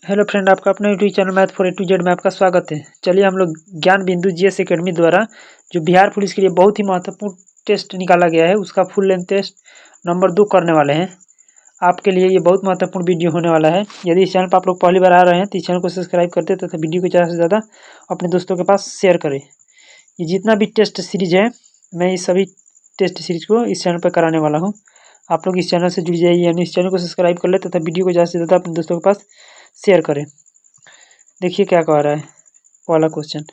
Hello friend, आपका अपना YouTube channel math for a to z में आपका स्वागत है। चलिए हम लोग ज्ञान बिंदु जीएस एकेडमी द्वारा जो बिहार पुलिस के लिए बहुत ही महत्वपूर्ण टेस्ट निकाला गया है उसका फुल लेंथ टेस्ट नंबर 2 करने वाले हैं। आपके लिए ये बहुत महत्वपूर्ण वीडियो होने वाला है। यदि इस चैनल पर आप लोग पहली बार आ रहे हैं तो इस चैनल को सब्सक्राइब करते तथा वीडियो को ज़्यादा से ज़्यादा अपने दोस्तों के पास शेयर करें। ये जितना भी टेस्ट सीरीज है मैं इस सभी टेस्ट सीरीज को इस चैनल पर कराने वाला हूँ। आप लोग इस चैनल से जुड़ जाइए, यानी इस चैनल को सब्सक्राइब कर ले तथा वीडियो को ज़्यादा से ज़्यादा अपने दोस्तों के पास शेयर करें। देखिए क्या कह रहा है पहला क्वेश्चन।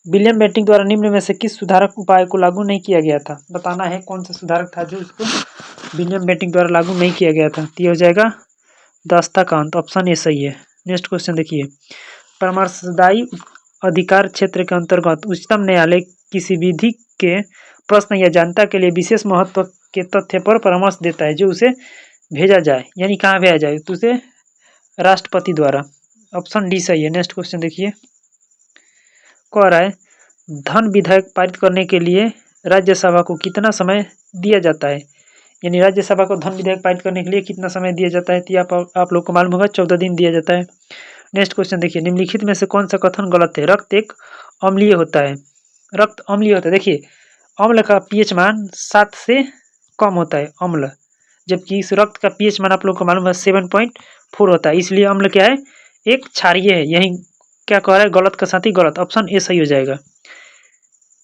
विलियम बेंटिक द्वारा निम्न में से किस सुधारक उपाय को लागू नहीं किया गया था? बताना है कौन सा सुधारक था जो उसको विलियम बेंटिक द्वारा लागू नहीं किया गया था। तो ये हो जाएगा दास्ताकांत, ऑप्शन ए सही है। नेक्स्ट क्वेश्चन देखिए, परामर्शदायी अधिकार क्षेत्र के अंतर्गत उच्चतम न्यायालय किसी विधि के प्रश्न या जनता के लिए विशेष महत्व के तथ्य पर परामर्श देता है जो उसे भेजा जाए, यानी कहाँ भेजा जाए तो उसे राष्ट्रपति द्वारा। ऑप्शन डी सही है। नेक्स्ट क्वेश्चन देखिए, कह रहा है धन विधेयक पारित करने के लिए राज्यसभा को कितना समय दिया जाता है, यानी राज्यसभा को धन विधेयक पारित करने के लिए कितना समय दिया जाता है। तो आप लोग को मालूम होगा 14 दिन दिया जाता है। नेक्स्ट क्वेश्चन देखिए, निम्नलिखित में से कौन सा कथन गलत है? रक्त एक अम्लीय होता है। रक्त अम्लीय होता है। देखिए अम्ल का पीएच मान 7 से कम होता है अम्ल, जबकि इस रक्त का पीएच मान आप लोग को मालूम है 7.4 होता है, इसलिए अम्ल क्या है? एक क्षारीय है। यही क्या कह रहा है? गलत का साथ ही गलत, ऑप्शन ए सही हो जाएगा।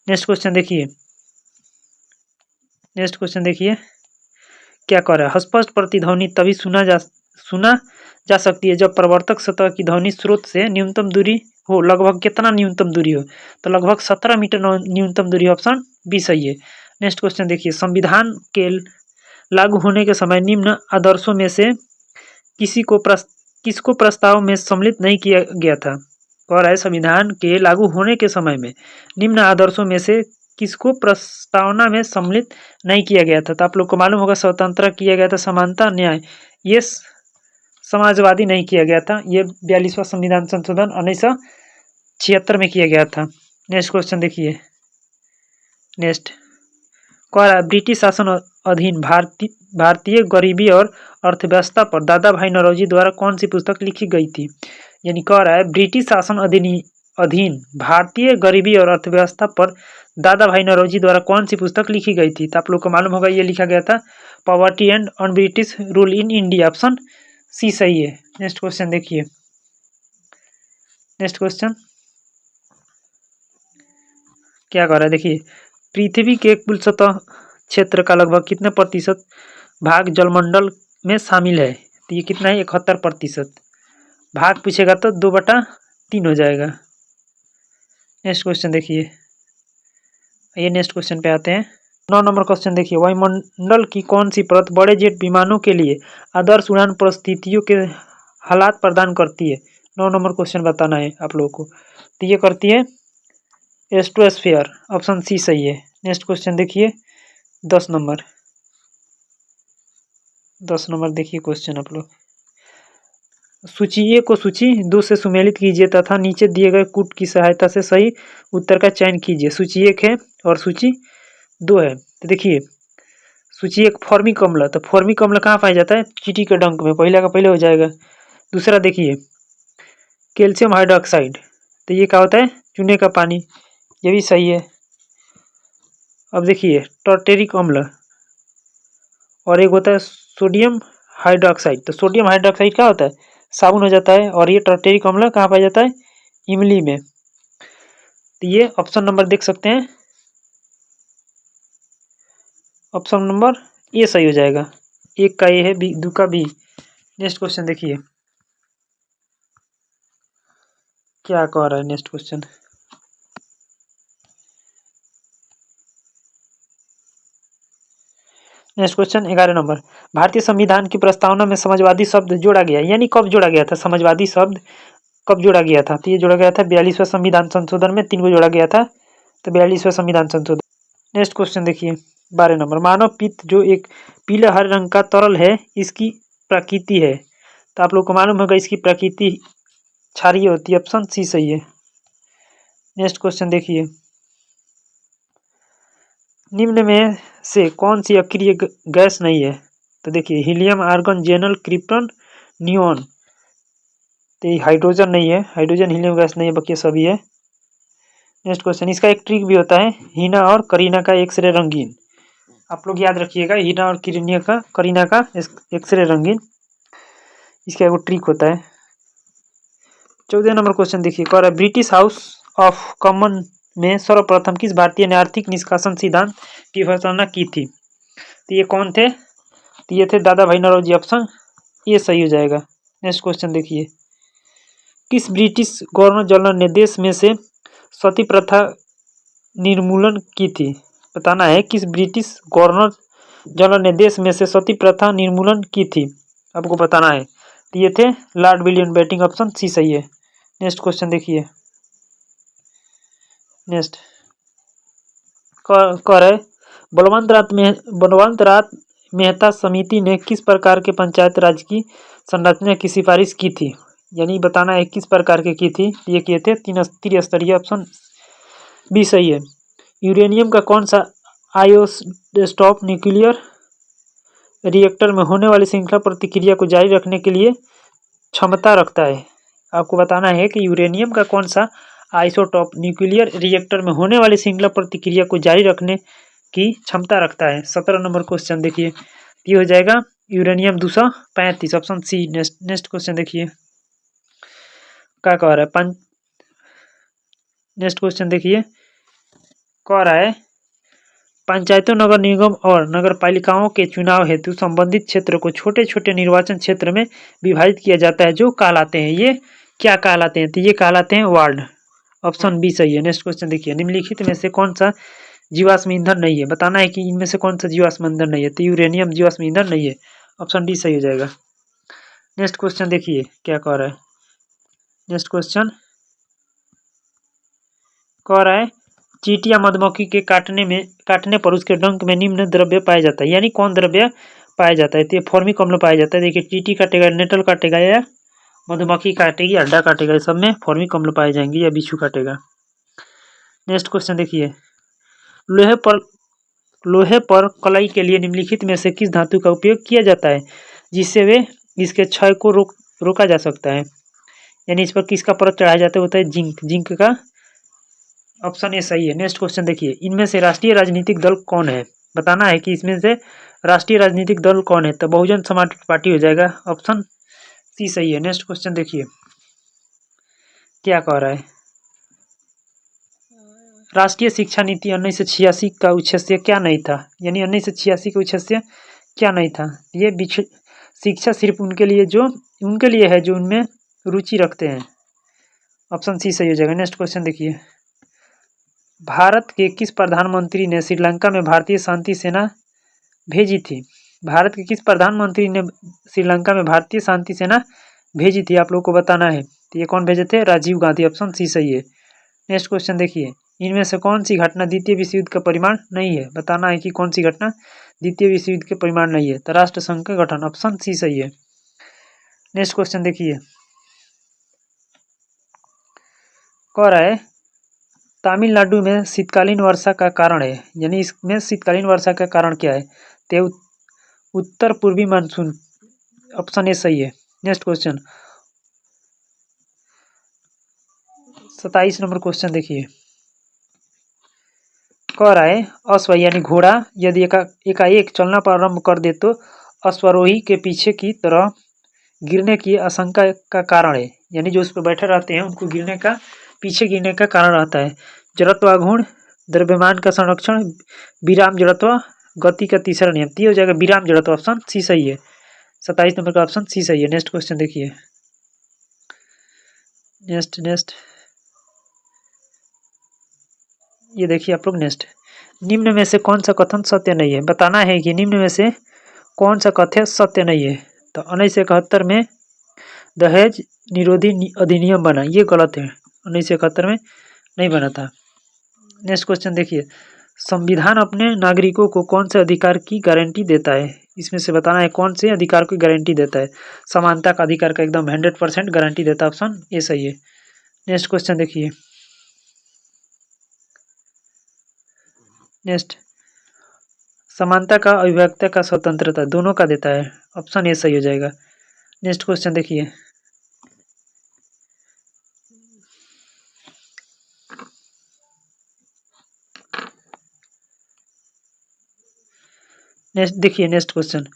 नेक्स्ट क्वेश्चन देखिए, क्या कह रहा है? स्पष्ट प्रतिध्वनि तभी सुना जा सकती है जब प्रवर्तक सतह की ध्वनि स्रोत से न्यूनतम दूरी हो। लगभग कितना न्यूनतम दूरी हो? तो लगभग 17 मीटर न्यूनतम दूरी, ऑप्शन बी सही है। नेक्स्ट क्वेश्चन देखिए, संविधान के लागू होने के समय निम्न आदर्शों में से किसको प्रस्ताव में सम्मिलित नहीं किया गया था? कह रहा है संविधान के लागू होने के समय में निम्न आदर्शों में से किसको प्रस्तावना में सम्मिलित नहीं किया गया था? तो आप लोग को मालूम होगा स्वतंत्रता किया गया था, समानता, न्याय, ये समाजवादी नहीं किया गया था। ये 42वां संविधान संशोधन 1976 में किया गया था। नेक्स्ट क्वेश्चन देखिए, नेक्स्ट कह रहा है ब्रिटिश शासन अधीन भारतीय गरीबी और अर्थव्यवस्था पर दादा भाई नौरोजी द्वारा कौन सी पुस्तक लिखी गई थी? यानी कह रहा है ब्रिटिश शासन अधीन भारतीय गरीबी और अर्थव्यवस्था पर दादा भाई नौरोजी द्वारा कौन सी पुस्तक लिखी गई थी? तो आप लोग को मालूम होगा ये लिखा गया था poverty and on British rule in India, option c सही है। नेक्स्ट क्वेश्चन देखिए, नेक्स्ट क्वेश्चन क्या कह रहा है? देखिए पृथ्वी के कुल सतह क्षेत्र का लगभग कितने प्रतिशत भाग जलमंडल में शामिल है? तो ये कितना है? 71%। भाग पूछेगा तो 2/3 हो जाएगा। नेक्स्ट क्वेश्चन देखिए, ये नेक्स्ट क्वेश्चन पे आते हैं। 9 नंबर क्वेश्चन देखिए, वायुमंडल की कौन सी परत बड़े जेट विमानों के लिए आदर्श उड़ान परिस्थितियों के हालात प्रदान करती है? 9 नंबर क्वेश्चन बताना है आप लोगों को। तो ये करती है एस्ट्रोस्फीयर, ऑप्शन सी सही है। नेक्स्ट क्वेश्चन देखिए 10 नंबर देखिए क्वेश्चन आप लोग, सूची ए को सूची 2 से सुमेलित कीजिए तथा नीचे दिए गए कूट की सहायता से सही उत्तर का चयन कीजिए। सूची 1 है और सूची 2 है। तो देखिए सूची 1 फॉर्मिक अम्ल, तो फॉर्मिक अम्ल कहाँ पाया जाता है? चींटी के डंक में, पहला का पहले हो जाएगा। दूसरा देखिए कैल्शियम हाइड्रोक्साइड, तो ये क्या होता है? चूने का पानी, ये भी सही है। अब देखिए टर्टेरिक अम्ल और एक होता है सोडियम हाइड्रोक्साइड, तो सोडियम हाइड्रोक्साइड क्या होता है? साबुन हो जाता है। और ये टर्टेरिक अम्ल कहाँ पाया जाता है? इमली में। तो ये ऑप्शन नंबर देख सकते हैं, ऑप्शन नंबर ए सही हो जाएगा। 1 का ए है, 2 का बी। नेक्स्ट क्वेश्चन देखिए क्या कह रहा है। Next question, next question 11 number, भारतीय संविधान की प्रस्तावना में समाजवादी शब्द जोड़ा गया, यानी कब जोड़ा गया था? समाजवादी शब्द कब जोड़ा गया था? तो ये जोड़ा गया था 42वां संविधान संशोधन में, 3 को जोड़ा गया था, तो 42वां संविधान संशोधन। नेक्स्ट क्वेश्चन देखिए 12 नंबर, मानव पित्त जो एक पीले हरे रंग का तरल है इसकी प्रकृति है? तो आप लोग को मालूम होगा इसकी प्रकृति क्षारीय होती है, ऑप्शन सी सही है। नेक्स्ट क्वेश्चन देखिए, निम्न में से कौन सी अक्रिय गैस नहीं है? तो देखिए हीलियम, आर्गन, जेनल, क्रिप्टन, नियोन। तो ये हाइड्रोजन नहीं है, हाइड्रोजन हीलियम गैस नहीं है, बाकी सभी है। नेक्स्ट क्वेश्चन, इसका एक ट्रिक भी होता है, हीना और करीना का एक्सरे रंगीन। आप लोग याद रखिएगा, हीना और करीना का एक्सरे रंगीन, इसका एक ट्रिक होता है। 14 नंबर क्वेश्चन देखिए, कह रहा है ब्रिटिश हाउस ऑफ कॉमन में सर्वप्रथम किस भारतीय ने आर्थिक निष्कासन सिद्धांत की घोषणा की थी? तो ये कौन थे? तो ये थे दादा भाई नौरोजी, ऑप्शन ये सही हो जाएगा। नेक्स्ट क्वेश्चन देखिए, किस ब्रिटिश गवर्नर जनरल ने देश में से सती प्रथा निर्मूलन की थी? बताना है किस ब्रिटिश गवर्नर जनरल ने देश में से सती प्रथा निर्मूलन की थी, आपको बताना है। तो ये थे Lord William Bentinck, option c सही है। नेक्स्ट क्वेश्चन देखिए, नेक्स्ट कर है बलवंत रात मेहता समिति ने किस प्रकार के पंचायत राज की संरचना की सिफारिश की थी? यानी बताना है किस प्रकार के की थी। ये किए थे त्रिस्तरीय, ऑप्शन बी सही है। यूरेनियम का कौन सा आइसोटॉप न्यूक्लियर रिएक्टर में होने वाली श्रृंखला प्रतिक्रिया को जारी रखने के लिए क्षमता रखता है? आपको बताना है कि यूरेनियम का कौन सा आइसोटॉप न्यूक्लियर रिएक्टर में होने वाली श्रृंखला प्रतिक्रिया को जारी रखने की क्षमता रखता है। 17 नंबर क्वेश्चन देखिए, ये हो जाएगा uranium 235, option c. Next question देखिए, क्या कह रहा है? नेक्स्ट क्वेश्चन देखिए, कह रहा है पंचायतों, नगर निगम और नगर पालिकाओं के चुनाव हेतु संबंधित क्षेत्र को छोटे छोटे निर्वाचन क्षेत्र में विभाजित किया जाता है, जो कहलाते हैं, ये क्या कहलाते हैं? तो ये कहलाते हैं वार्ड, ऑप्शन बी सही है। नेक्स्ट क्वेश्चन देखिए, निम्नलिखित में से कौन सा जीवाश्म ईंधन नहीं है? बताना है कि इनमें से कौन सा जीवाश्म ईंधन नहीं है। तो यूरेनियम जीवाश्म ईंधन नहीं है, ऑप्शन डी सही हो जाएगा। नेक्स्ट क्वेश्चन देखिए क्या कह रहा है। नेक्स्ट क्वेश्चन कह रहा है चींटी या मधुमक्खी के काटने पर उसके डंक में निम्न द्रव्य पाया जाता है, यानी कौन द्रव्य पाया जाता है? तो ये फॉर्मिक अम्ल पाया जाता है। देखिए, चींटी काटेगा, नेटल काटेगा, या मधुमक्खी काटेगी, अंडा काटेगा, सब में फॉर्मिक अम्ल पाए जाएंगे, या बिच्छू काटेगा। नेक्स्ट क्वेश्चन देखिए, लोहे पर कलई के लिए निम्नलिखित में से किस धातु का उपयोग किया जाता है जिससे वे इसके क्षय को रोका जा सकता है? यानी इस पर किसका परत चढ़ाया जाता है? होता है जिंक का, ऑप्शन ए सही है। नेक्स्ट क्वेश्चन देखिए, इनमें से राष्ट्रीय राजनीतिक दल कौन है? बताना है कि इसमें से राष्ट्रीय राजनीतिक दल कौन है। तो बहुजन समाज पार्टी हो जाएगा, ऑप्शन सी सही है। नेक्स्ट क्वेश्चन देखिए क्या कह रहा है, राष्ट्रीय शिक्षा नीति 1986 का उद्देश्य क्या नहीं था? यानी 1986 का उद्देश्य क्या नहीं था? ये शिक्षा सिर्फ उनके लिए है जो उनमें रुचि रखते हैं, ऑप्शन सी सही हो जाएगा। नेक्स्ट क्वेश्चन देखिए, भारत के किस प्रधानमंत्री ने श्रीलंका में भारतीय शांति सेना भेजी थी? भारत के किस प्रधानमंत्री ने श्रीलंका में भारतीय शांति सेना भेजी थी, आप लोग को बताना है। तो ये कौन भेजे थे? राजीव गांधी, ऑप्शन सी सही है। नेक्स्ट क्वेश्चन देखिए, इनमें से कौन सी घटना द्वितीय विश्व युद्ध का परिमाण नहीं है? बताना है कि कौन सी घटना द्वितीय विश्व युद्ध के परिमाण नहीं है। तो राष्ट्र संघ का गठन, ऑप्शन सी सही है। नेक्स्ट क्वेश्चन देखिए, कह रहा है तमिलनाडु में शीतकालीन वर्षा का कारण है, यानी इसमें शीतकालीन वर्षा का कारण क्या है? तो उत्तर पूर्वी मानसून, ऑप्शन ए सही है। नेक्स्ट क्वेश्चन 27 नंबर क्वेश्चन देखिए, कह रहा है अश्व यानी घोड़ा यदि एकाएक चलना प्रारंभ कर दे तो अश्वारोही के पीछे की तरह गिरने की आशंका का कारण है, यानी जो उस पर बैठे रहते हैं उनको पीछे गिरने का कारण रहता है। जड़त्वाघूर्ण, द्रव्यमान का संरक्षण, विराम जड़त्व, गति का तीसरा नियम। हो जाएगा विराम जड़त्व, ऑप्शन सी सही है। 27 नंबर का ऑप्शन सी सही है। नेक्स्ट क्वेश्चन देखिए, नेक्स्ट ये देखिए आप लोग, नेक्स्ट निम्न में से कौन सा कथन सत्य नहीं है? बताना है कि निम्न में से कौन सा कथन सत्य नहीं है। तो 1971 में दहेज निरोधी अधिनियम बना, ये गलत है, 1971 में नहीं बना था। नेक्स्ट क्वेश्चन देखिए, संविधान अपने नागरिकों को कौन से अधिकार की गारंटी देता है? इसमें से बताना है कौन से अधिकार की गारंटी देता है। समानता का अधिकार का एकदम 100% गारंटी देता है, ऑप्शन ए सही है। नेक्स्ट क्वेश्चन देखिए, नेक्स्ट समानता का, अभिव्यक्ति का, स्वतंत्रता दोनों का देता है, ऑप्शन ए सही हो जाएगा। नेक्स्ट क्वेश्चन देखिए, नेक्स्ट देखिए, नेक्स्ट क्वेश्चन,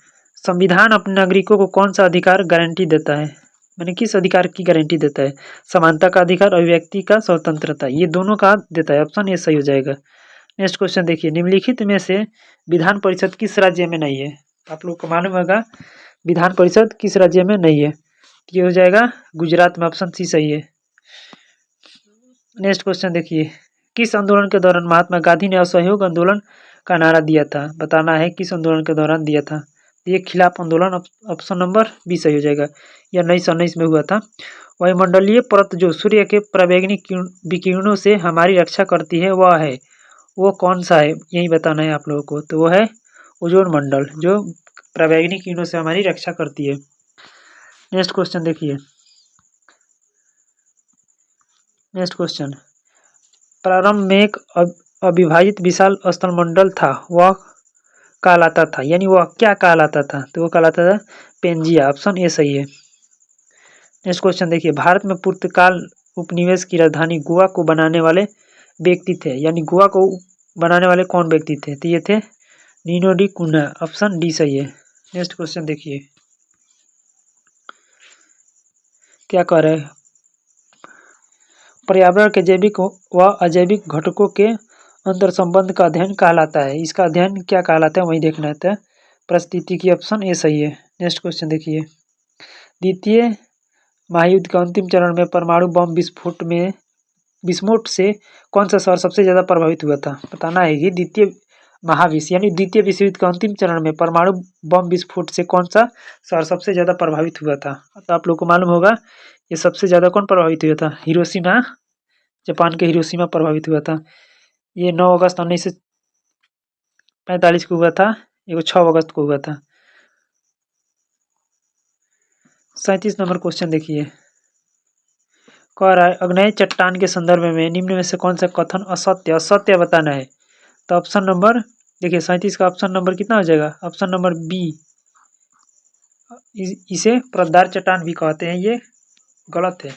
संविधान अपने नागरिकों को कौन सा अधिकार गारंटी देता है? मैंने किस अधिकार की गारंटी देता है? समानता का अधिकार, अभिव्यक्ति का स्वतंत्रता, ये दोनों का देता है। ऑप्शन ए सही हो जाएगा। नेक्स्ट क्वेश्चन देखिए, निम्नलिखित में से विधान परिषद किस राज्य में नहीं है? आप लोग को मालूम होगा विधान परिषद किस राज्य में नहीं है, ये हो जाएगा गुजरात में। ऑप्शन सी सही है। नेक्स्ट क्वेश्चन देखिए, किस आंदोलन के दौरान महात्मा गांधी ने असहयोग आंदोलन का नारा दिया था? बताना है किस आंदोलन के दौरान दिया था। ये खिलाफ आंदोलन, ऑप्शन नंबर बी सही हो जाएगा। यह 1919 में हुआ था। वायुमंडलीय परत जो सूर्य के पराबैंगनी विकिरणों से हमारी रक्षा करती है वह है, वो कौन सा है, यही बताना है आप लोगों को। तो वो है ओजोन मंडल, जो पराबैंगनी किरणों से हमारी रक्षा करती है। नेक्स्ट क्वेश्चन देखिए, नेक्स्ट क्वेश्चन, प्रारंभ में एक अविभाजित विशाल स्थलमंडल था, वह कहलाता था, यानी वह क्या कहलाता था? तो वो कहलाता था पेंजिया। ऑप्शन ए सही है। नेक्स्ट क्वेश्चन देखिए, भारत में पुर्तगाल उपनिवेश की राजधानी गोवा को बनाने वाले व्यक्ति थे, यानी गोवा को बनाने वाले कौन व्यक्ति थे? तो ये थे Nuno da Cunha. Option d सही है। नेक्स्ट क्वेश्चन देखिए, क्या कह रहे हैं, पर्यावरण के जैविक व अजैविक घटकों के अंतर संबंध का अध्ययन कहलाता है, इसका अध्ययन क्या कहलाता है, वही देखना है। परिस्थितिकी, ऑप्शन ए सही है। नेक्स्ट क्वेश्चन देखिए, द्वितीय महायुद्ध के अंतिम चरण में परमाणु बम विस्फोट से कौन सा शहर सबसे ज्यादा प्रभावित हुआ था? बताना है कि द्वितीय महाविश्व यानी द्वितीय विश्व युद्ध के अंतिम चरण में परमाणु बम विस्फोट से कौन सा शहर सबसे ज्यादा प्रभावित हुआ था? तो आप लोग को मालूम होगा ये सबसे ज्यादा कौन प्रभावित हुआ था? हिरोशिमा, जापान के हिरोशिमा प्रभावित हुआ था। ये 9 अगस्त 1945 को हुआ था, ये 6 अगस्त को हुआ था। 37 नंबर क्वेश्चन देखिए, कह रहा है अग्नेय चट्टान के संदर्भ में निम्न में से कौन सा कथन असत्य असत्य बताना है? तो ऑप्शन नंबर देखिए 37 का ऑप्शन नंबर कितना हो जाएगा? ऑप्शन नंबर बी, इसे प्रदार चट्टान भी कहते हैं, ये गलत है।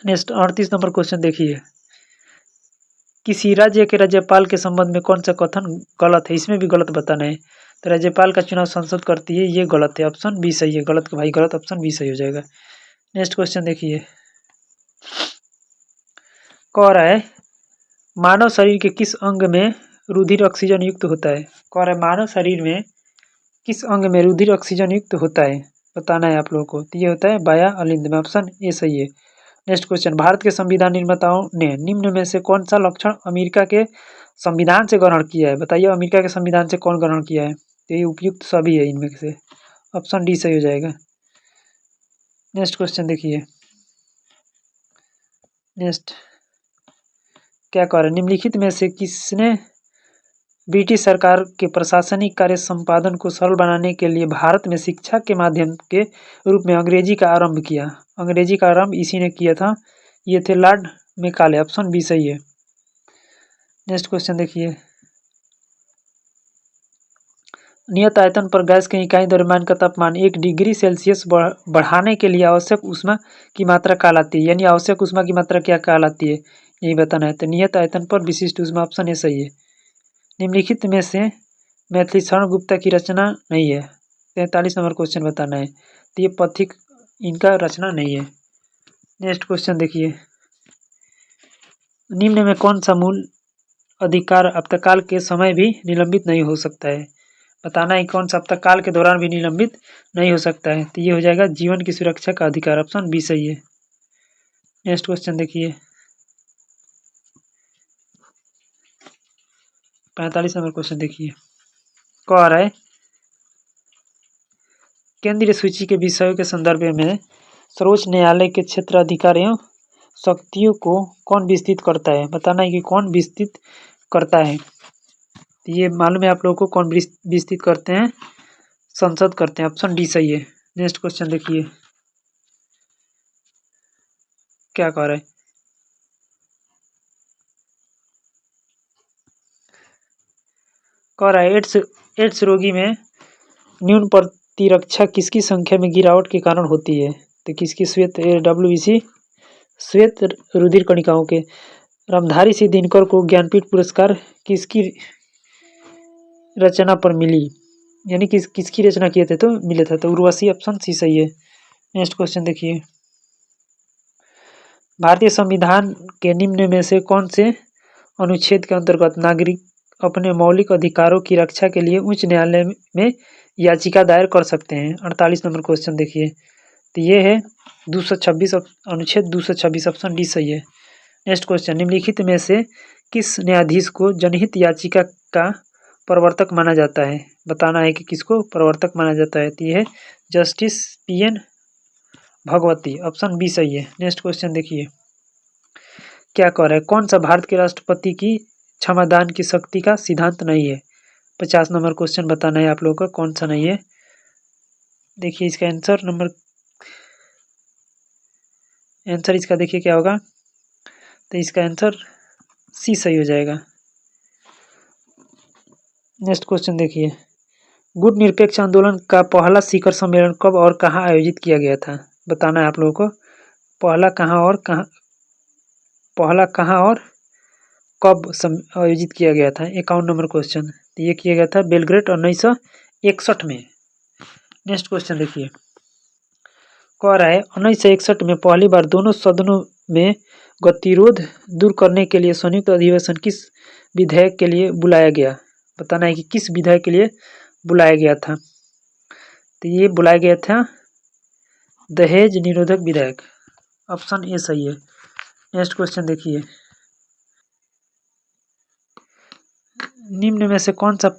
नेक्स्ट 38 नंबर क्वेश्चन देखिए, किसी राज्य के राज्यपाल के संबंध में कौन सा कथन गलत है? इसमें भी गलत बताना है। तो राज्यपाल का चुनाव संसद करती है, ये गलत है। ऑप्शन बी सही है। गलत का भाई गलत, ऑप्शन बी सही हो जाएगा। नेक्स्ट क्वेश्चन देखिए, कह रहा है मानव शरीर के किस अंग में रुधिर ऑक्सीजन युक्त होता है? कह रहा है मानव शरीर में किस अंग में रुधिर ऑक्सीजन युक्त होता है, बताना है आप लोगों को। तो ये होता है बाया अलिंद में। ऑप्शन ए सही है। नेक्स्ट क्वेश्चन, भारत के संविधान निर्माताओं ने निम्न में से कौन सा लक्षण अमेरिका के संविधान से ग्रहण किया है? बताइए अमेरिका के संविधान से कौन ग्रहण किया है? तो ये उपयुक्त सभी है इनमें से। ऑप्शन डी सही हो जाएगा। नेक्स्ट क्वेश्चन देखिए, नेक्स्ट क्या कह रहे हैं, निम्नलिखित में से किसने ब्रिटिश सरकार के प्रशासनिक कार्य संपादन को सरल बनाने के लिए भारत में शिक्षा के माध्यम के रूप में अंग्रेजी का आरंभ किया? अंग्रेजी का आरंभ इसी ने किया था, ये थे लॉर्ड मेकाले। ऑप्शन बी सही है। नेक्स्ट क्वेश्चन देखिए, नियत आयतन पर गैस के इकाई द्रव्यमान का तापमान 1 डिग्री सेल्सियस बढ़ाने के लिए आवश्यक ऊष्मा की मात्रा कहलाती है, यानी आवश्यक ऊष्मा की मात्रा क्या कहलाती है, यही बताना है। तो नियत आयतन पर विशिष्ट ऊष्मा, ऑप्शन ए सही है। निम्नलिखित में से मैथिली शरण गुप्ता की रचना नहीं है। 43 नंबर क्वेश्चन बताना है। तो ये पथिक इनका रचना नहीं है। नेक्स्ट क्वेश्चन देखिए, निम्न में कौन सा मूल अधिकार आपातकाल के समय भी निलंबित नहीं हो सकता है? बताना है कौन सा आपातकाल के दौरान भी निलंबित नहीं हो सकता है। तो ये हो जाएगा जीवन की सुरक्षा का अधिकार। ऑप्शन बी सही है। नेक्स्ट क्वेश्चन देखिए, 45 नंबर क्वेश्चन देखिए, कह रहा है केंद्रीय सूची के विषयों के संदर्भ में सर्वोच्च न्यायालय के क्षेत्र अधिकारियों शक्तियों को कौन विस्तृत करता है? बताना है कि कौन विस्तृत करता है। तो ये मालूम है आप लोगों को कौन विस्तृत करते हैं? संसद करते हैं। ऑप्शन डी सही है। नेक्स्ट क्वेश्चन देखिए, क्या कह रहा है, कह रहा है एड्स रोगी में न्यून प्रतिरक्षा किसकी संख्या में गिरावट के कारण होती है? तो किसकी श्वेत WBC श्वेत रुधिर कणिकाओं के। रामधारी सिंह दिनकर को ज्ञानपीठ पुरस्कार किसकी रचना पर मिली, यानी किसकी रचना किए थे तो मिले थे, तो उर्वशी ऑप्शन सी सही है। नेक्स्ट क्वेश्चन देखिए, भारतीय संविधान के निम्न में से कौन से अनुच्छेद के अंतर्गत नागरिक अपने मौलिक अधिकारों की रक्षा के लिए उच्च न्यायालय में याचिका दायर कर सकते हैं? 48 नंबर क्वेश्चन देखिए, तो ये है 226 अनुच्छेद 226 ऑप्शन डी सही है। नेक्स्ट क्वेश्चन, निम्नलिखित में से किस न्यायाधीश को जनहित याचिका का प्रवर्तक माना जाता है? बताना है कि किसको प्रवर्तक माना जाता है, तो ये है justice PN Bhagwati, option b सही है। नेक्स्ट क्वेश्चन देखिए, क्या कह रहा है, कौन सा भारत के राष्ट्रपति की क्षमादान की शक्ति का सिद्धांत नहीं है? 50 नंबर क्वेश्चन बताना है आप लोगों का, कौन सा नहीं है। देखिए इसका आंसर इसका देखिए क्या होगा, तो इसका आंसर सी सही हो जाएगा। नेक्स्ट क्वेश्चन देखिए, गुट निरपेक्ष आंदोलन का पहला शिखर सम्मेलन कब और कहाँ आयोजित किया गया था? बताना है आप लोगों को, पहला कहाँ और कब आयोजित किया गया था? 51 नंबर क्वेश्चन, तो ये किया गया था बेलग्रेड 1961 में। नेक्स्ट क्वेश्चन देखिए, कह रहा है 1961 में पहली बार दोनों सदनों में गतिरोध दूर करने के लिए संयुक्त अधिवेशन किस विधेयक के लिए बुलाया गया? बताना है कि किस विधेयक के लिए बुलाया गया था, तो ये बुलाया गया था दहेज निरोधक विधेयक, ऑप्शन ए सही है। नेक्स्ट क्वेश्चन देखिए, निम्न में से कौन सा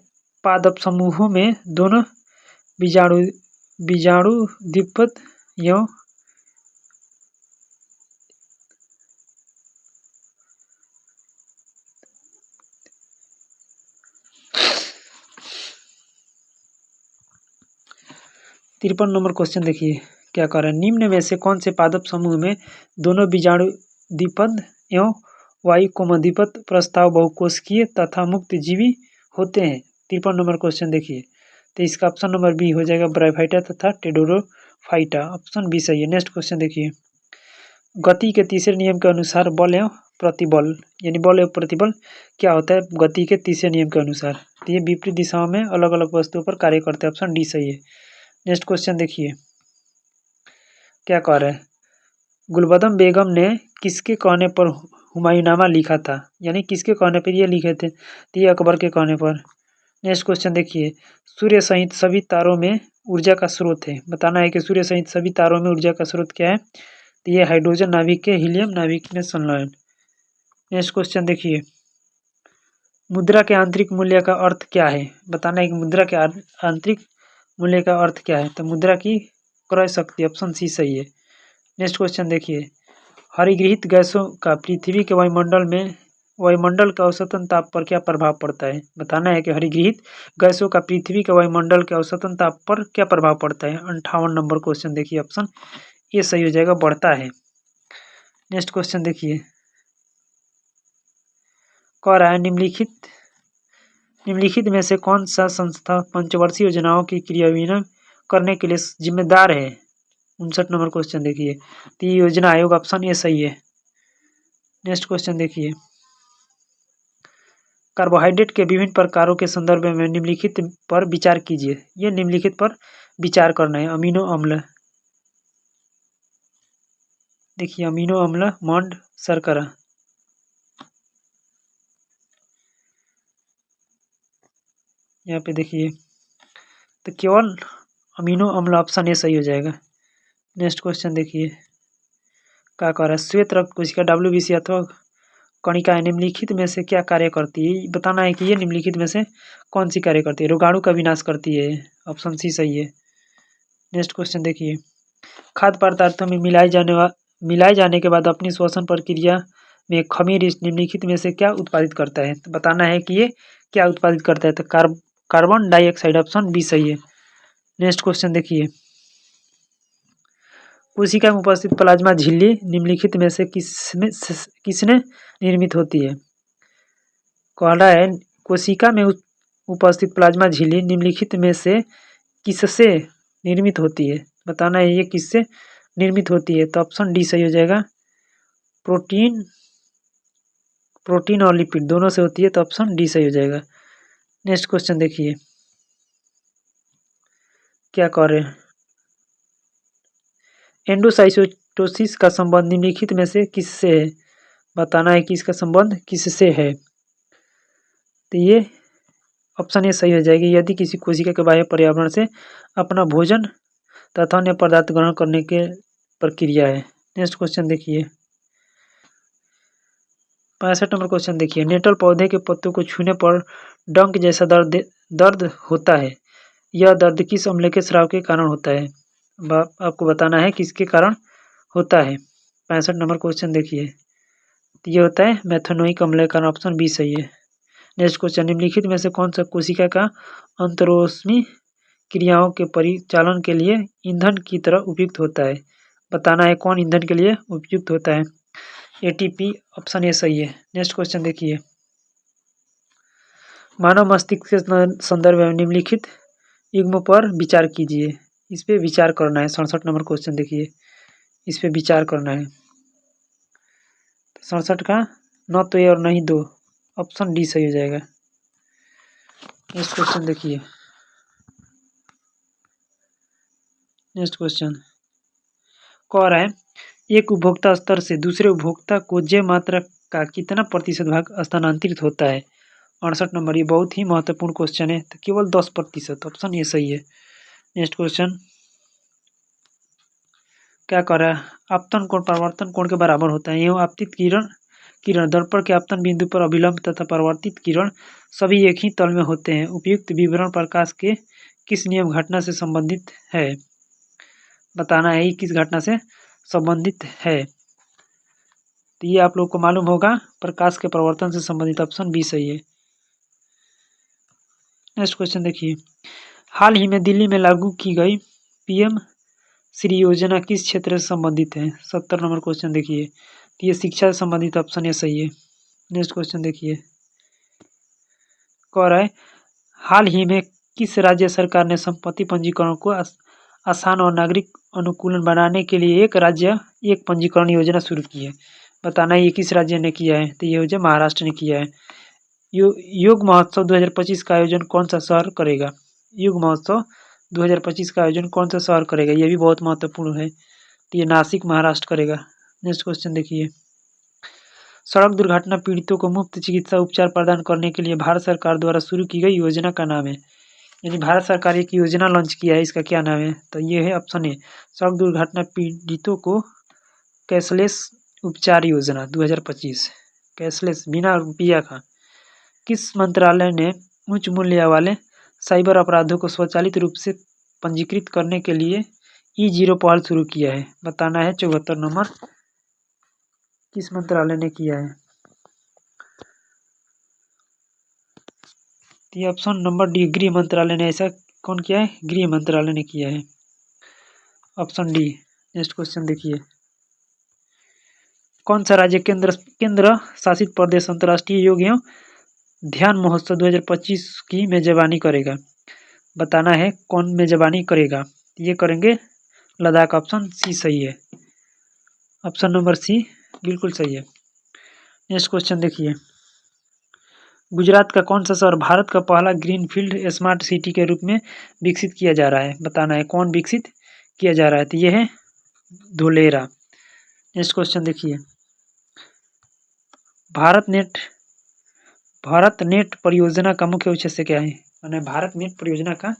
पादप समूहों में दोनों बीजाणु द्विपद एवं तिरपन नंबर क्वेश्चन देखिए, क्या कह रहा है, निम्न में से कौन से पादप समूह में दोनों बीजाणु द्विपद एवं वायुकोमद्विपद प्रस्ताव बहुकोशिकीय तथा मुक्त जीवी होते हैं? 53 नंबर क्वेश्चन देखिए, तो इसका ऑप्शन नंबर बी हो जाएगा ब्रायोफाइटा तथा टेडोरोफाइटा, ऑप्शन बी सही है। नेक्स्ट क्वेश्चन देखिए, गति के तीसरे नियम के अनुसार बल एवं प्रतिबल, यानी बल एवं प्रतिबल क्या होता है गति के तीसरे नियम के अनुसार? तो ये विपरीत दिशाओं में अलग अलग वस्तुओं पर कार्य करते हैं, ऑप्शन डी सही है। नेक्स्ट क्वेश्चन देखिए, क्या कह रहे हैं, गुलबदम बेगम ने किसके कहने पर हुमायूंनामा लिखा था, यानी किसके कहने पर ये लिखे थे? तो ये अकबर के कहने पर। नेक्स्ट क्वेश्चन देखिए, सूर्य सहित सभी तारों में ऊर्जा का स्रोत है, बताना है कि सूर्य सहित सभी तारों में ऊर्जा का स्रोत क्या है? तो ये हाइड्रोजन नाभिक के हीलियम नाभिक में संलयन। नेक्स्ट क्वेश्चन देखिए, मुद्रा के आंतरिक मूल्य का अर्थ क्या है? बताना है कि मुद्रा के आंतरिक मूल्य का अर्थ क्या है? तो मुद्रा की क्रय शक्ति, ऑप्शन सी सही है। नेक्स्ट क्वेश्चन देखिए, हरिगृहित गैसों का पृथ्वी के वायुमंडल के औसतन ताप पर क्या प्रभाव पड़ता है? बताना है कि हरिगृहित गैसों का पृथ्वी के वायुमंडल के औसतन ताप पर क्या प्रभाव पड़ता है? 58 नंबर क्वेश्चन देखिए, ऑप्शन ये सही हो जाएगा, बढ़ता है। नेक्स्ट क्वेश्चन देखिए, कह रहा है निम्नलिखित में से कौन सा संस्था पंचवर्षीय योजनाओं की क्रियान्वयन करने के लिए जिम्मेदार है? 59 नंबर क्वेश्चन देखिए, तो योजना आयोग, ऑप्शन ए सही है। नेक्स्ट क्वेश्चन देखिए, कार्बोहाइड्रेट के विभिन्न प्रकारों के संदर्भ में निम्नलिखित पर विचार कीजिए। ये निम्नलिखित पर विचार करना है, अमीनो अम्ल, देखिए अमीनो अम्ल, मंड, शर्करा, यहाँ पे देखिए, तो केवल अमीनो अम्ल, ऑप्शन ए सही हो जाएगा। नेक्स्ट क्वेश्चन देखिए, क्या कह रहा है, श्वेत रक्त कोशिका WBC अथवा कणिका निम्नलिखित में से क्या कार्य करती है? बताना है कि ये निम्नलिखित में से कौन सी कार्य करती है? रोगाणु का विनाश करती है, ऑप्शन सी सही है। नेक्स्ट क्वेश्चन देखिए, खाद्य पदार्थों में मिलाए जाने के बाद अपनी श्वसन प्रक्रिया में खमीर निम्नलिखित में से क्या उत्पादित करता है? तो बताना है कि ये क्या उत्पादित करता है? तो कार्बन डाइऑक्साइड, ऑप्शन बी सही है। नेक्स्ट क्वेश्चन देखिए, कोशिका में उपस्थित प्लाज्मा झिल्ली निम्नलिखित में से किसने निर्मित होती है? कह रहा है, कोशिका में उपस्थित प्लाज्मा झिल्ली निम्नलिखित में से किससे निर्मित होती है? बताना है ये किससे निर्मित होती है? तो ऑप्शन डी सही हो जाएगा। प्रोटीन और लिपिड दोनों से होती है, तो ऑप्शन डी सही हो जाएगा। नेक्स्ट क्वेश्चन देखिए क्या कर रहे हैं। एंडोसाइटोसिस का संबंध निम्नलिखित में से किससे है? बताना है कि इसका संबंध किससे है। तो ये ऑप्शन ए सही हो जाएगी। यदि किसी कोशिका के बाह्य पर्यावरण से अपना भोजन तथा अन्य पदार्थ ग्रहण करने के प्रक्रिया है। नेक्स्ट क्वेश्चन देखिए 65 नंबर क्वेश्चन देखिए। नेटल पौधे के पत्तों को छूने पर डंक जैसा दर्द होता है। यह दर्द किस अम्ल के स्राव के कारण होता है? आपको बताना है किसके कारण होता है। 65 नंबर क्वेश्चन देखिए। ये होता है मेथनोइक अम्ल के कारण, ऑप्शन बी सही है। नेक्स्ट क्वेश्चन निम्नलिखित में से कौन सा कोशिका का अंतरोष्मी क्रियाओं के परिचालन के लिए ईंधन की तरह उपयुक्त होता है? बताना है कौन ईंधन के लिए उपयुक्त होता है। एटीपी, ऑप्शन ए सही है। नेक्स्ट क्वेश्चन देखिए। मानव मस्तिष्क के संदर्भ में निम्नलिखित युग्म पर विचार कीजिए। इस पे विचार करना है। 67 नंबर क्वेश्चन देखिए, इस पे विचार करना है। 67 का न तो ए और नहीं दो, ऑप्शन डी सही हो जाएगा। नेक्स्ट क्वेश्चन देखिए। नेक्स्ट क्वेश्चन कह रहा है एक उपभोक्ता स्तर से दूसरे उपभोक्ता को जैव मात्रा का कितना प्रतिशत भाग स्थानांतरित होता है? 68 नंबर, ये बहुत ही महत्वपूर्ण क्वेश्चन है। तो केवल 10%, ऑप्शन ये सही है। नेक्स्ट क्वेश्चन क्या कर रहा है? आपतन कोण परावर्तन कोण के बराबर होता है। एवं आपतित किरण दर्पण के आपतन बिंदु पर अभिलंब तथा परावर्तित किरण सभी एक ही तल में होते हैं। उपयुक्त विवरण प्रकाश के किस नियम घटना से संबंधित है? बताना है किस घटना से संबंधित है। तो ये आप लोग को मालूम होगा, प्रकाश के परावर्तन से संबंधित, ऑप्शन बी सही है। नेक्स्ट क्वेश्चन देखिए। हाल ही में दिल्ली में लागू की गई पीएम श्री योजना किस क्षेत्र से संबंधित है? 70 नंबर क्वेश्चन देखिए। तो ये शिक्षा से संबंधित, ऑप्शन ए सही है। नेक्स्ट क्वेश्चन देखिए कह रहा है हाल ही में किस राज्य सरकार ने संपत्ति पंजीकरण को आसान और नागरिक अनुकूलन बनाने के लिए एक राज्य एक पंजीकरण योजना शुरू की है? बताना ये किस राज्य ने किया है। तो ये योजना महाराष्ट्र ने किया है। योग महोत्सव 2025 का आयोजन कौन सा शहर करेगा? योग महोत्सव 2025 का आयोजन कौन सा शहर करेगा? ये भी बहुत महत्वपूर्ण है। तो ये नासिक, महाराष्ट्र करेगा। नेक्स्ट क्वेश्चन देखिए। सड़क दुर्घटना पीड़ितों को मुफ्त चिकित्सा उपचार प्रदान करने के लिए भारत सरकार द्वारा शुरू की गई योजना का नाम है। यानी भारत सरकार एक योजना लॉन्च किया है, इसका क्या नाम है? तो ये है ऑप्शन ए, सड़क दुर्घटना पीड़ितों को कैशलेस उपचार योजना 2025। कैशलेस, बिना रुपया का। किस मंत्रालय ने उच्च मूल्य वाले साइबर अपराधों को स्वचालित रूप से पंजीकृत करने के लिए E0 पहल शुरू किया है? बताना है 74 नंबर, किस मंत्रालय ने किया है। ये ऑप्शन नंबर डी, गृह मंत्रालय ने। ऐसा कौन किया है? गृह मंत्रालय ने किया है, ऑप्शन डी। नेक्स्ट क्वेश्चन देखिए। कौन सा राज्य केंद्र शासित प्रदेश अंतर्राष्ट्रीय योग एवं ध्यान महोत्सव 2025 की मेजबानी करेगा? बताना है कौन मेजबानी करेगा। ये करेंगे लद्दाख, ऑप्शन सी सही है। ऑप्शन नंबर सी बिल्कुल सही है। नेक्स्ट क्वेश्चन देखिए। गुजरात का कौन सा शहर भारत का पहला ग्रीनफील्ड स्मार्ट सिटी के रूप में विकसित किया जा रहा है? बताना है कौन विकसित किया जा रहा है। तो ये है धोलेरा। नेक्स्ट क्वेश्चन देखिए। भारत नेट परियोजना का मुख्य उद्देश्य क्या है? माने भारत नेट परियोजना का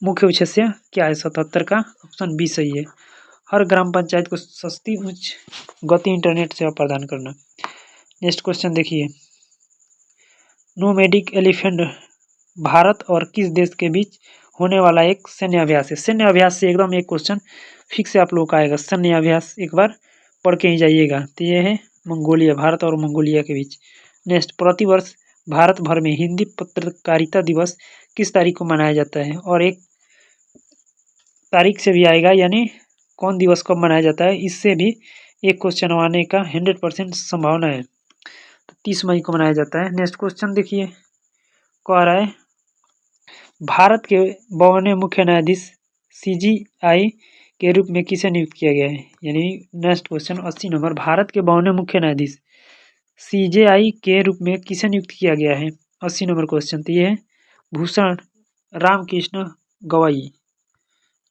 मुख्य उद्देश्य क्या है? 77 का, ऑप्शन बी सही है। हर ग्राम पंचायत को सस्ती उच्च गति इंटरनेट सेवा प्रदान करना। नेक्स्ट क्वेश्चन देखिए। नोमैडिक एलिफेंट भारत और किस देश के बीच होने वाला एक सैन्य अभ्यास है? सैन्य अभ्यास से एकदम एक क्वेश्चन फिक्स से आप लोग का आएगा। सैन्य अभ्यास एक बार पढ़ के ही जाइएगा। तो ये है मंगोलिया, भारत और मंगोलिया के बीच। नेक्स्ट, प्रतिवर्ष भारत भर में हिंदी पत्रकारिता दिवस किस तारीख को मनाया जाता है? और एक तारीख से भी आएगा, यानी कौन दिवस कब मनाया जाता है, इससे भी एक क्वेश्चन आने का 100% संभावना है। तो 30 मई को मनाया जाता है। नेक्स्ट क्वेश्चन देखिए, कह रहा है भारत के 52वें मुख्य न्यायाधीश CGI के रूप में किसे नियुक्त किया गया है? यानी नेक्स्ट क्वेश्चन 80 नंबर, भारत के 52वें मुख्य न्यायाधीश CJI के रूप में किसे नियुक्त किया गया है? 80 नंबर क्वेश्चन। तो ये है भूषण रामकृष्ण गवई।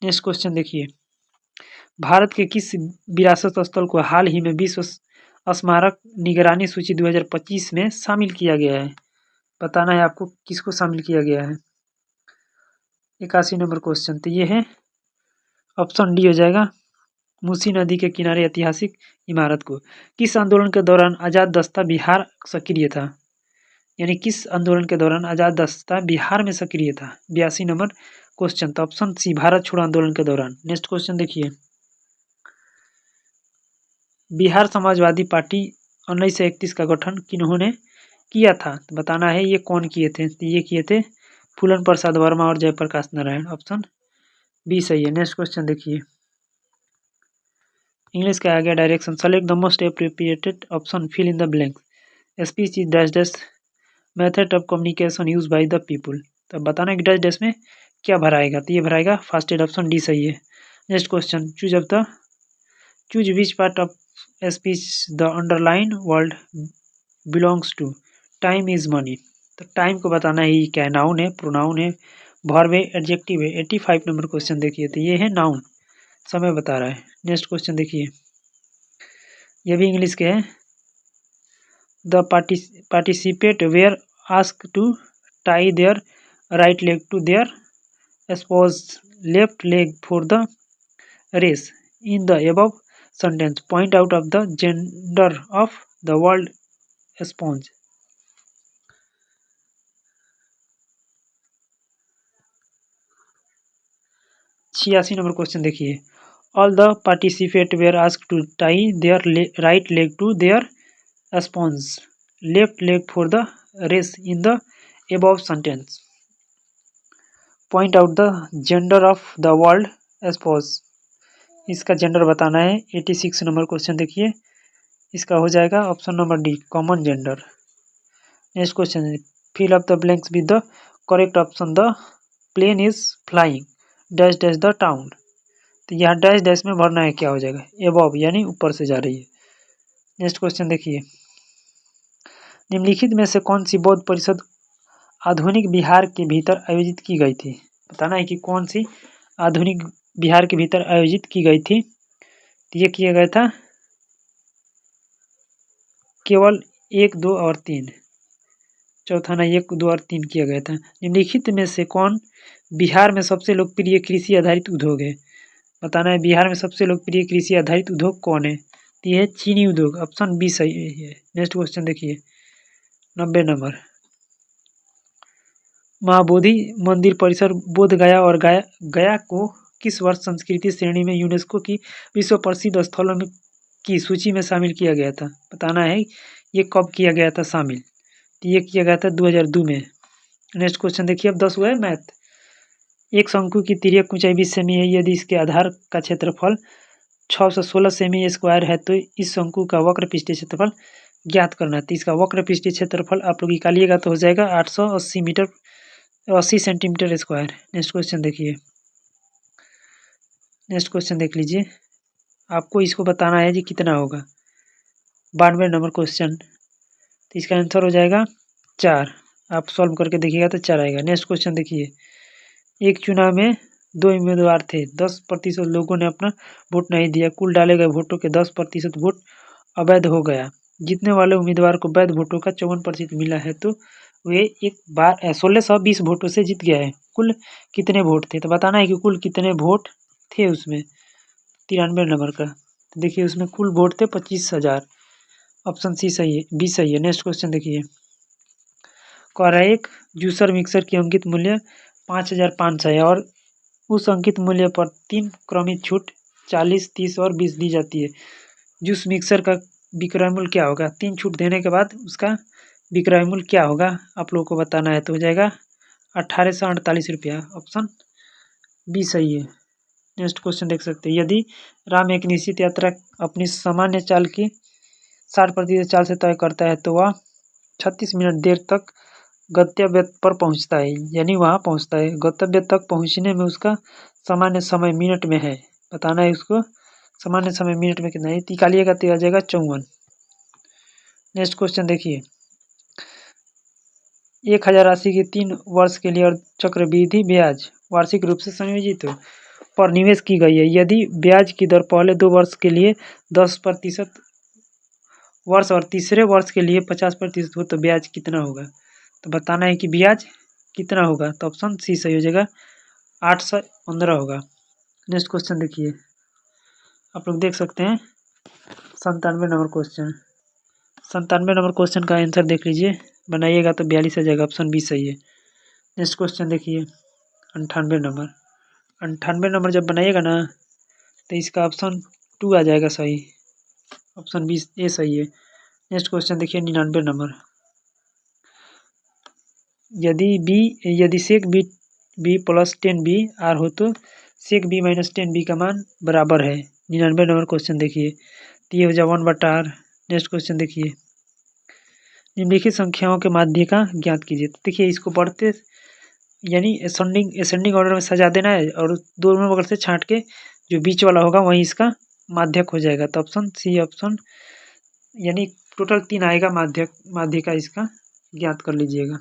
नेक्स्ट क्वेश्चन देखिए, भारत के किस विरासत स्थल को हाल ही में विश्व स्मारक निगरानी सूची 2025 में शामिल किया गया है? बताना है आपको किसको शामिल किया गया है। 81 नंबर क्वेश्चन। तो ये है ऑप्शन डी हो जाएगा, मूसी नदी के किनारे ऐतिहासिक इमारत को। किस आंदोलन के दौरान आज़ाद दस्ता बिहार सक्रिय था? यानी किस आंदोलन के दौरान आज़ाद दस्ता बिहार में सक्रिय था? 82 नंबर क्वेश्चन। तो ऑप्शन सी, भारत छोड़ो आंदोलन के दौरान। नेक्स्ट क्वेश्चन देखिए, बिहार समाजवादी पार्टी 1931 का गठन किन्होंने किया था? तो बताना है ये कौन किए थे। तो ये किए थे फूलन प्रसाद वर्मा और जयप्रकाश नारायण। ऑप्शन बी सही है। नेक्स्ट क्वेश्चन देखिए, इंग्लिश का आ गया direction, select the most appropriated option, fill in the blanks. Speech is dash dash method of communication use by the people. तो बताना कि डैश डैश में क्या भराएगा। तो ये भराएगा फर्स्ट एड। ऑप्शन डी सही है। Next question, choose which part of speech the underline word belongs to. Time is money. तो टाइम को बताना है क्या है, नाउन है, प्रोनाउन है, वर्ब है, एडजेक्टिव है। 85 नंबर क्वेश्चन देखिए, तो ये है नाउन, समय बता रहा है। नेक्स्ट क्वेश्चन देखिए, ये भी इंग्लिश के हैं। The participate were ask to tie their right leg to their spouse left leg for the race in the above sentence. Point out of the gender of the world spouse. 86 number question देखिए, all the participate were ask to tie their right leg to their spouse left leg for the race in the above sentence. Point out the gender of the world spouse. इसका gender बताना है। 86 number question देखिए, इसका हो जाएगा option number d, common gender. Next question, fill up the blanks with the correct option. The plane is flying dash dash the town. तो यहाँ dash dash में भरना है, क्या हो जाएगा, एबव यानी ऊपर से जा रही है। नेक्स्ट क्वेश्चन देखिए, निम्नलिखित में से कौन सी बौद्ध परिषद आधुनिक बिहार के भीतर आयोजित की गई थी? बताना है कि कौन सी आधुनिक बिहार के भीतर आयोजित की गई थी। तो ये किया गया था केवल 1, 2 और 3। चौथा ना 1, 2 और 3 किया गया था। निम्नलिखित में से कौन बिहार में सबसे लोकप्रिय कृषि आधारित उद्योग है? बताना है बिहार में सबसे लोकप्रिय कृषि आधारित उद्योग कौन है। तो ये है चीनी उद्योग। ऑप्शन बी सही है। नेक्स्ट क्वेश्चन देखिए, 90 नंबर, महाबोधि मंदिर परिसर बोध गया और गया को किस वर्ष संस्कृति श्रेणी में यूनेस्को की विश्व प्रसिद्ध स्थलों में की सूची में शामिल किया गया था? बताना है ये कब किया गया था शामिल। तो ये किया गया था 2002 में। नेक्स्ट क्वेश्चन देखिए, अब 10 हुआ है मैथ। एक शंकु की तिर्यक ऊंचाई 20 सेमी है, यदि इसके आधार का क्षेत्रफल 616 सेमी स्क्वायर है तो इस शंकु का वक्र पृष्ठीय क्षेत्रफल ज्ञात करना है। तो इसका वक्र पृष्ठीय क्षेत्रफल आप लोग निकालिएगा तो हो जाएगा 80 सेंटीमीटर स्क्वायर। नेक्स्ट क्वेश्चन देखिए, नेक्स्ट क्वेश्चन देख लीजिए, आपको इसको बताना है जी कितना होगा। 92 नंबर क्वेश्चन। तो इसका आंसर हो जाएगा 4। आप सॉल्व करके देखिएगा तो 4 आएगा। नेक्स्ट क्वेश्चन देखिए, एक चुनाव में 2 उम्मीदवार थे, 10% लोगों ने अपना वोट नहीं दिया, कुल डाले गए वोटों के 10% वोट अवैध हो गया। जीतने वाले उम्मीदवार को वैध वोटों का 54% मिला है, तो वे एक बार 1620 वोटों से जीत गया है। कुल कितने वोट थे? तो बताना है कि कुल कितने वोट थे उसमें। 93 नंबर का। तो देखिए उसमें कुल वोट थे 25,000। ऑप्शन सी सही है, बी सही है। नेक्स्ट क्वेश्चन देखिए, कह रहा है एक जूसर मिक्सर की अंकित मूल्य 5,500 है और उस अंकित मूल्य पर 3 क्रमिक छूट 40, 30 और 20 दी जाती है। जूस मिक्सर का विक्रय मूल्य क्या होगा? 3 छूट देने के बाद उसका विक्रय मूल्य क्या होगा आप लोगों को बताना है। तो हो जाएगा 1848 रुपया। ऑप्शन बी सही है। नेक्स्ट क्वेश्चन देख सकते हैं, यदि राम एक निश्चित यात्रा अपनी सामान्य चाल की 60% चाल से तय करता है तो वह 36 मिनट देर तक गंतव्य पर पहुंचता है, यानी वहां पहुंचता है। गंतव्य तक पहुंचने में उसका सामान्य समय मिनट में है, बताना है उसको। सामान्य समय मिनट में कितना है, निकालिएगा तो आ जाएगा 54। नेक्स्ट क्वेश्चन देखिए, 1000 राशि के 3 वर्ष के लिए और चक्रवृद्धि ब्याज वार्षिक रूप से संयोजित हो पर निवेश की गई है। यदि ब्याज की दर पहले 2 वर्ष के लिए 10% वर्ष और तीसरे वर्ष के लिए 50% हो तो ब्याज कितना होगा। तो बताना है कि ब्याज कितना होगा। तो ऑप्शन सी सही हो जाएगा, 815 होगा। नेक्स्ट क्वेश्चन देखिए, आप लोग देख सकते हैं 97 नंबर क्वेश्चन। 97 नंबर क्वेश्चन का आंसर देख लीजिए, बनाइएगा तो 42 आ जाएगा, ऑप्शन बी सही है। नेक्स्ट क्वेश्चन देखिए 98 नंबर। 98 नंबर जब बनाइएगा ना तो इसका ऑप्शन 2 आ जाएगा सही, ऑप्शन बी ए सही है। नेक्स्ट क्वेश्चन देखिए 99 नंबर। यदि सेक बी प्लस 10b आर हो तो सेक बी माइनस 10b का मान बराबर है। 99 नंबर क्वेश्चन देखिए, तो ये हो जाए 1/r। नेक्स्ट क्वेश्चन देखिए, निम्नलिखित संख्याओं के माध्य का ज्ञात कीजिए। तो देखिए इसको बढ़ते यानी असेंडिंग ऑर्डर में सजा देना है और दोनों बगल से छांट के जो बीच वाला होगा वहीं इसका माध्यक हो जाएगा। तो ऑप्शन सी ऑप्शन, यानी टोटल 3 आएगा माध्यक का, इसका ज्ञात कर लीजिएगा।